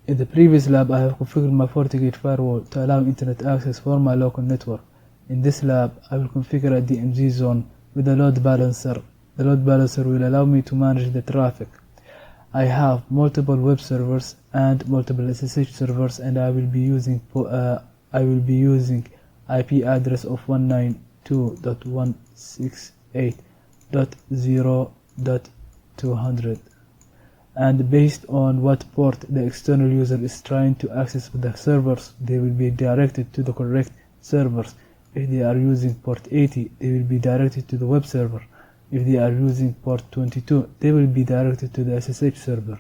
In the previous lab, I have configured my FortiGate firewall to allow internet access for my local network. In this lab, I will configure a DMZ zone with a load balancer. The load balancer will allow me to manage the traffic. I have multiple web servers and multiple SSH servers, and I will be using IP address of 192.168.0.200. And based on what port the external user is trying to access the servers, they will be directed to the correct servers. If they are using port 80, they will be directed to the web server. If they are using port 22, they will be directed to the SSH server.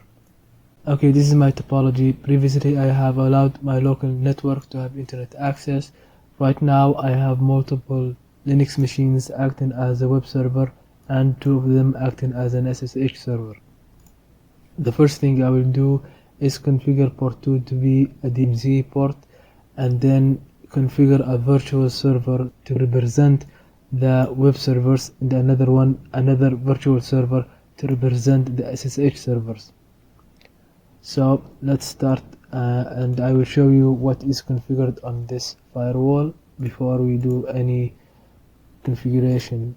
Okay, this is my topology. Previously, I have allowed my local network to have internet access. Right now, I have multiple Linux machines acting as a web server and 2 of them acting as an SSH server. The first thing I will do is configure port 2 to be a DMZ port, and then configure a virtual server to represent the web servers, and another virtual server to represent the SSH servers. So let's start, and I will show you what is configured on this firewall before we do any configuration.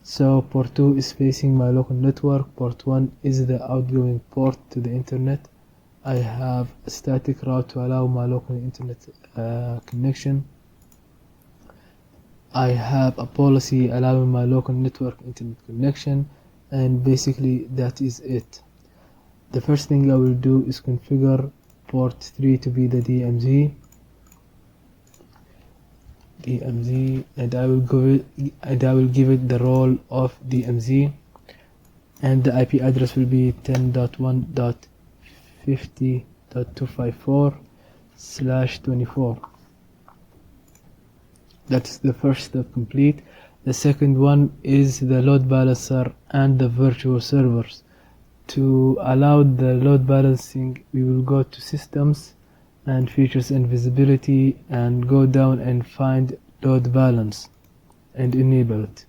So port 2 is facing my local network. Port 1 is the outgoing port to the internet. I have a static route to allow my local internet connection. I have a policy allowing my local network internet connection, and basically that is it. The first thing I will do is configure port 3 to be the DMZ, and I will give it the role of DMZ, and the IP address will be 10.1.50.254/24. That's the first step complete. The second one is the load balancer and the virtual servers. To allow the load balancing, we will go to systems and features and visibility and go down and find load balance and enable it.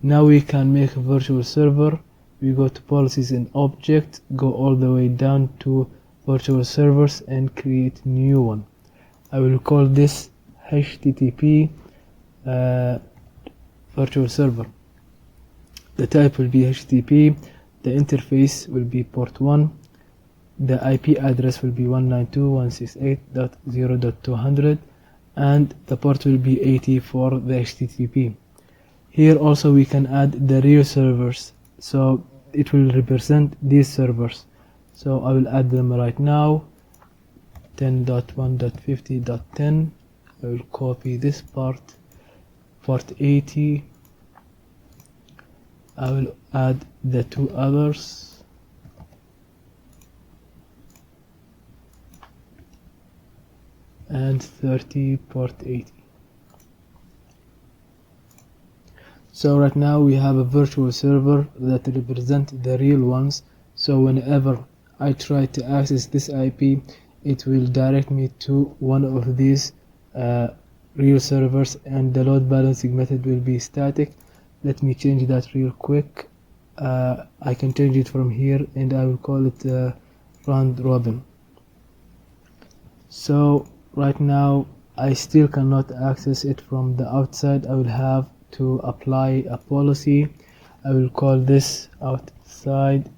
Now we can make a virtual server. We go to policies and object, go all the way down to virtual servers and create new one. I will call this HTTP virtual server. The type will be HTTP, the interface will be port 1, the IP address will be 192.168.0.200, and the port will be 80 for the HTTP. Here also we can add the real servers, so it will represent these servers. So I will add them right now. 10.1.50.10. I will copy this part, port 80. I will add the 2 others. And 30 port 80. So right now we have a virtual server that represents the real ones. So whenever I try to access this IP, it will direct me to one of these real servers, and the load balancing method will be static. Let me change that real quick. I can change it from here, and I will call it round robin. So right now I still cannot access it from the outside. I will have to apply a policy. I will call this outside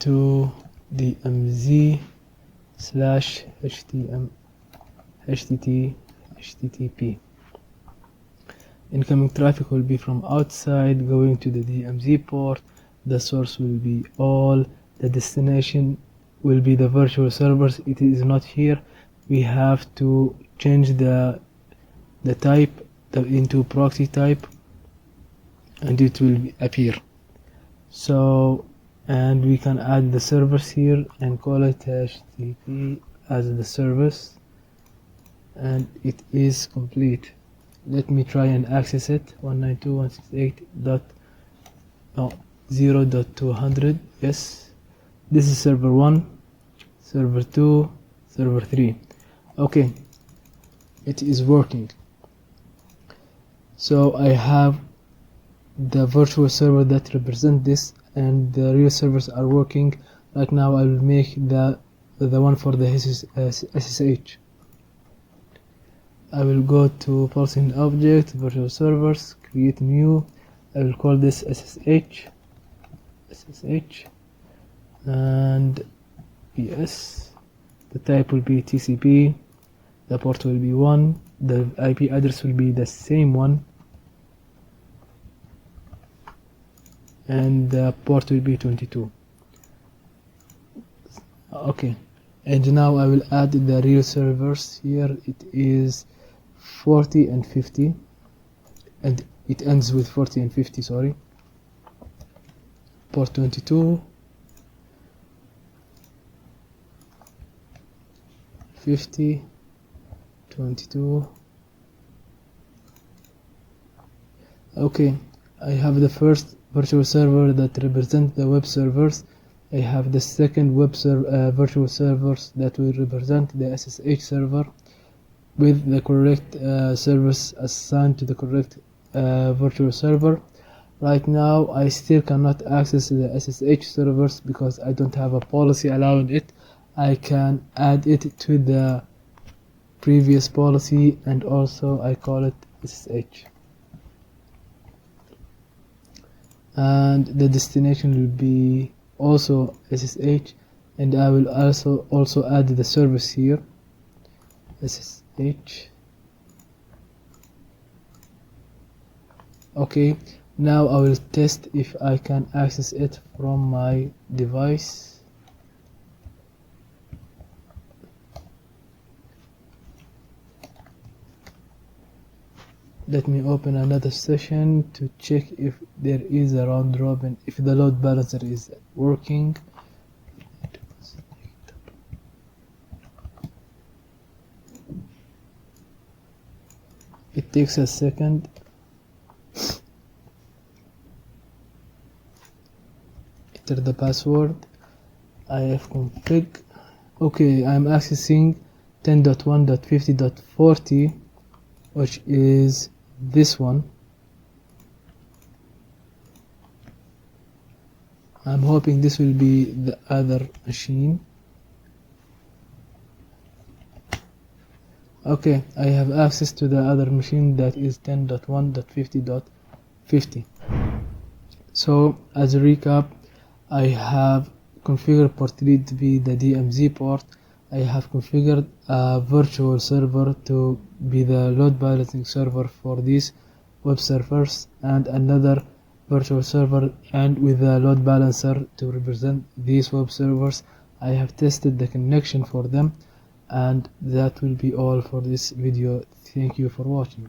to DMZ /HTTP. Incoming traffic will be from outside going to the DMZ port. The source will be all. The destination will be the virtual servers. It is not here. We have to change the type into proxy type, and it will appear. So, and we can add the servers here and call it HTTP as the service, and it is complete. Let me try and access it. 192.168.0.200. Yes, this is server 1, server 2, server 3. Okay, it is working. So I have the virtual server that represent this, and the real servers are working. Right now I will make the one for the SSH. I will go to policy object, virtual servers, create new. I will call this SSH, and yes, the type will be TCP, the port will be 1, the IP address will be the same one, and the port will be 22. Okay, and now I will add the real servers here. It is 40 and 50, and it ends with 40 and 50, sorry. Port 22, 50, 22. Okay, I have the first virtual server that represents the web servers. I have the second virtual servers that will represent the SSH server with the correct service assigned to the correct virtual server. Right now I still cannot access the SSH servers because I don't have a policy allowing it. I can add it to the previous policy, and also I call it SSH. And the destination will be also SSH, and I will also add the service here, SSH. Okay, now I will test if I can access it from my device. Let me open another session to check if there is a round robin, if the load balancer is working. It takes a second. Enter the password, ifconfig. Okay, I'm accessing 10.1.50.40, which is this one. I'm hoping this will be the other machine. Okay, I have access to the other machine that is 10.1.50.50. So as a recap, I have configured port 3 to be the DMZ port. I have configured a virtual server to be the load balancing server for these web servers, and another virtual server and with a load balancer to represent these web servers. I have tested the connection for them, and that will be all for this video. Thank you for watching.